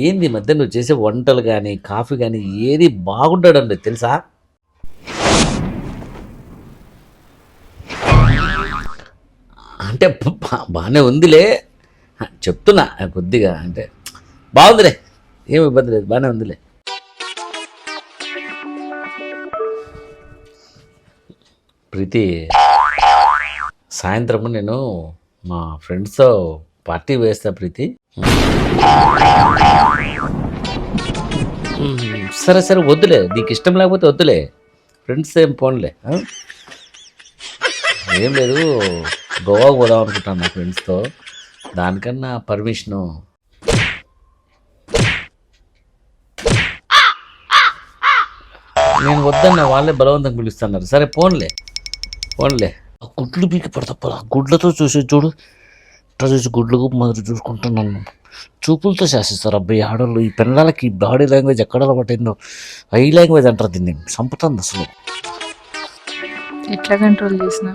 ఏంది ఈ మధ్య నువ్వు చేసే వంటలు కానీ కాఫీ కానీ ఏది బాగుంటాడండి తెలుసా? అంటే బాగానే ఉందిలే చెప్తున్నా కొద్దిగా అంటే బాగుందిలే, ఏం ఇబ్బంది లేదు, బాగానే ఉందిలే. ప్రీతి, సాయంత్రం నేను మా ఫ్రెండ్స్తో పార్టీ వేస్తా ప్రీతి. సరే సరే వద్దులే, నీకు ఇష్టం లేకపోతే వద్దులే, ఫ్రెండ్స్ ఏం పోన్లే. ఏం లేదు, గోవాకు పోదాం అనుకుంటాను నా ఫ్రెండ్స్తో, దానికన్నా పర్మిషను. నేను వద్దన్న వాళ్ళే బలవంతం పిలుస్తున్నారు. సరే పోన్లే పోన్లే. ఆ గుడ్లు పీకి పడతా, గుడ్లతో చూసి చూడు, ఇట్లా చూసి గుడ్లకు మొదలు చూసుకుంటున్నాను. చూపులతో శాసిస్తారు అబ్బాయి ఆడవాళ్ళు. ఈ పిల్లలకి బాడీ లాంగ్వేజ్ ఎక్కడ అలవాటైందో, ఐ లాంగ్వేజ్ అంటారు దీన్ని, సంపుతుంది అసలు. ఎట్లా కంట్రోల్ చేసిన